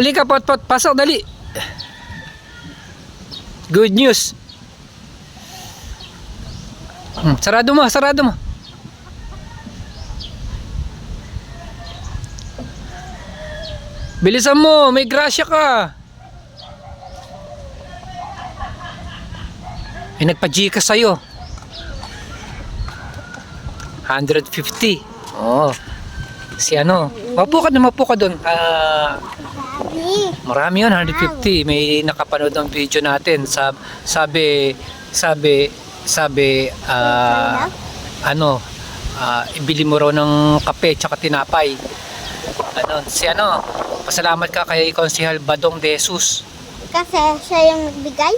Halika, pot. Pasok, dali. Good news. Sarado mo. Bilisan mo, may grasya ka. May nagpa-Gcash sa'yo. 150. Oh. Si ano? Mapo ka doon. Marami yun, 150. May nakapanood ng video natin. Sabi, ibili mo raw ng kape tsaka tinapay. Pasalamat ka kay Konsehal Badong de Jesus. Kasi siya yung nagbigay?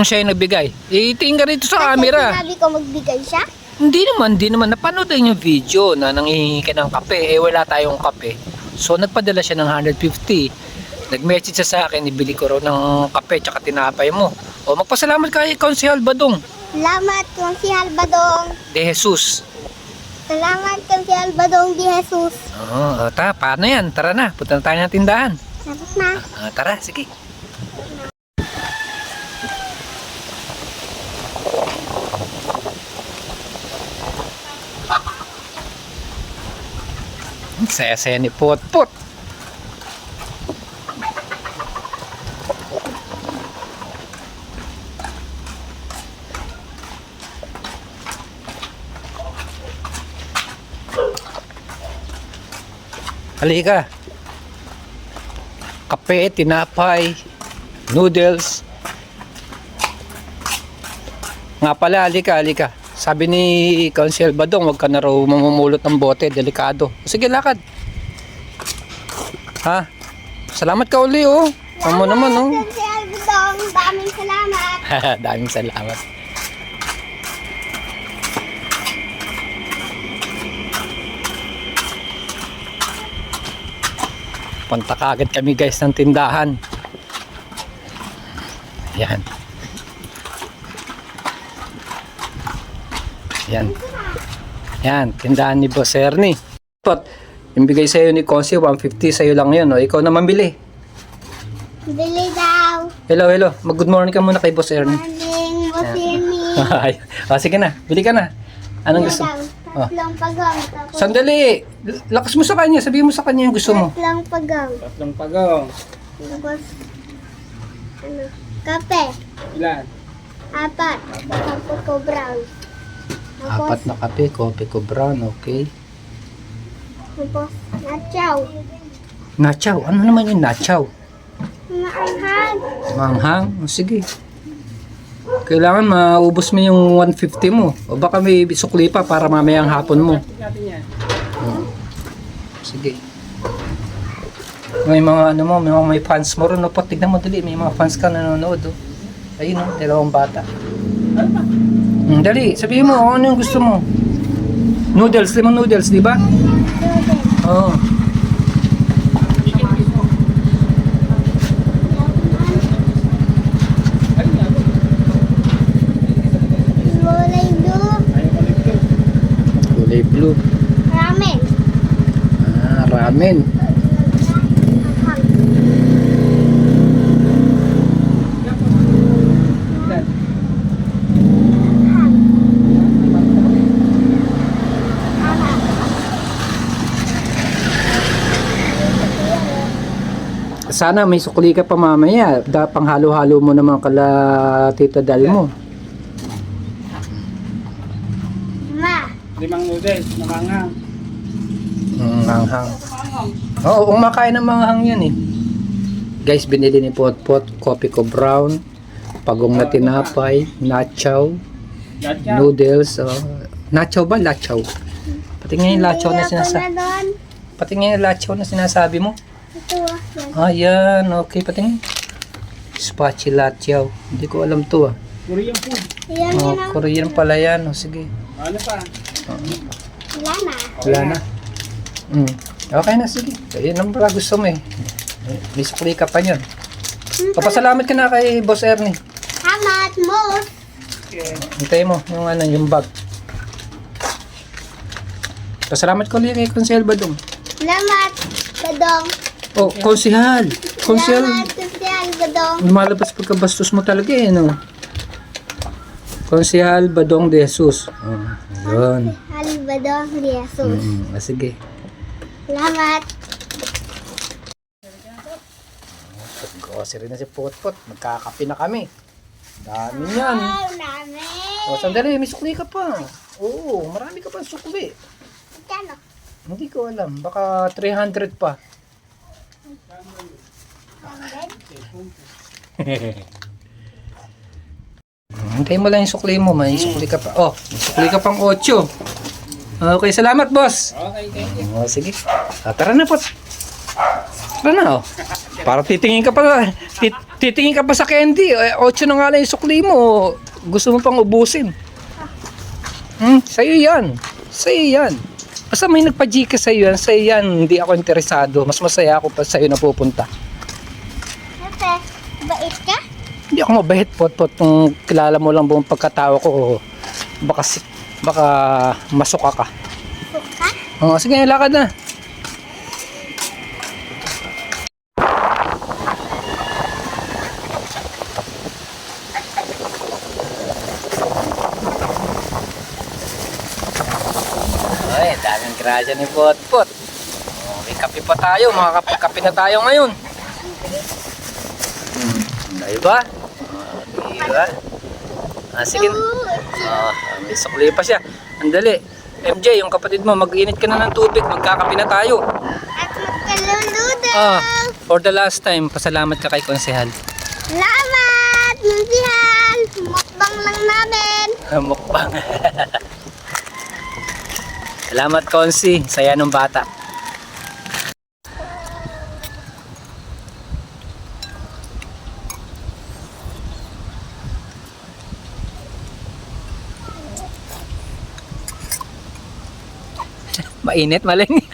Siya yung nagbigay. Itingin ka rito sa camera. Kasi sinabi ko magbigay siya? Hindi naman. Napanood din yung video na nanghihingi ka ng kape. Wala tayong kape. So, nagpadala siya ng 150. Nag-message siya sa akin, ibili ko raw ng kape tsaka tinapay mo. O, magpasalamat ka kay Konsehal Badong Salamat, Konsehal Badong de Jesus. Salamat, Konsehal Badong de Jesus. Paano yan? Tara na, punta na tayo ng tindahan. Tapos na. Tara, sige. Saya-saya ni Pot. Halika. Kape, tinapay, noodles. Nga pala, halika. Sabi ni Konsehal Badong, huwag ka na raw mamumulot ng bote, delikado. Sige, lakad. Ha? Salamat ka uli, oh. Amo naman, oh. Konsehal Badong, daming salamat. Daming salamat. Punta kaagad kami guys ng tindahan. Yan, tindahan ni Boss Ernie. Yung bigay sa'yo ni Konsi, 150 sa'yo lang yun. O, ikaw naman bili. Bili daw. Hello. Mag-good morning ka muna kay Boss Ernie. Morning, Boss Ernie. Sige na, bili ka na. Anong gusto? Tatlong pagong. Tapos Sandali! Lakas mo sa kanya, sabihin mo sa kanya yung gusto mo. tatlong pagong. Tatlong pagong. Tapos, kape. Ilan? 4. Kape ko brown. Tapos, 4 na kape, kopi ko brown, okay. tapos, nachaw. Nachaw, ano naman yung nachaw? Maanghang. Manghang? O, sige. Kailangan maubos mo yung 150 mo. O baka may sukli pa para mamayang hapon mo. Natin yan. Sige. May mga may fans mo rin. Tignan mo dali, may mga fans ka nanonood. Ayun, dalawang bata. Dali, sabihin mo, ano yung gusto mo? Noodles, 5 noodles, di ba? Oo. Kulay blue. Kulay blue. Ramen. Ramen. Sana may sukli ka pa mamaya. Panghalo-halo mo naman kala Tita Dal mo. Ma. 5 noodles, namanghang. Manghang. Oo, umakain ng manghang yan eh. Guys, binili ni Pot, kopi ko brown, pagong na tinapay, nachaw, noodles. Nachaw ba? Lachaw. Pati nga yung lachaw na sinasabi. Pati nga yung lachaw na sinasabi mo. Ito Yan. Okay, pati nga. Spachi lachaw. Hindi ko alam to Korean food. Ayan yun ang Korean pala yan. Sige. Ano pa? Wala na. Okay na, sige. Yan ang pala gusto mo eh. May sukli ka pa yun. Papasalamat ka na kay Boss Ernie. Salamat mo. Hintay mo yung bag. Pasalamat ko ulit kay Konsehal Badong. Salamat, Badong. Oh, Konsehal. Konsehal, Salamat, Konsehal Badong. lumalabas pagkabastos mo talaga eh, no? Konsehal Badong de Jesus. Oh, yun. Konsehal Badong de Jesus. Sige. Salamat. Grocery na si Potpot. Magkakape na kami. Dami yan. Wow, dami. O, sandali, may sukli ka pa. Oo, marami ka pa sukli. Kano? Hindi ko alam. Baka 300 pa. 100? Hintayin mo lang yung sukli mo. May sukli ka pa. Oh, may sukli ka pang 8. Okay, salamat, boss. Okay, thank you. O, sige. Tara na, Pot. Tara na, oh. Para titingin ka pa. Titingin ka pa sa candy. 8 na nga lang yung sukli mo. Gusto mo pang ubusin. Sa'yo yan. Sa'yo yan. Basta may nagpa-Gcash sa'yo yan. Sa'yo yan. Hindi ako interesado. Mas masaya ako pa sa'yo na pupunta. Ate, bait ka? Hindi ako mabait, Pot. Kung kilala mo lang buong pagkatao ko, baka masuka ka. Suka? Oh, sige, lakad na. Ay, daming grasya ni Potpot. Oh, may kape pa tayo. Makakapagkape na tayo ngayon. Diba? Diba? Sige. May sukli pa siya. Andali. MJ, yung kapatid mo, mag-init ka na ng tubig. Magkakape na tayo. At magkaluludo. For the last time, pasalamat ka kay Konsehal. Salamat, Konsehal. Mukbang lang namin. Mukbang. Salamat, Konsi. Saya nung bata. Mainit, maling.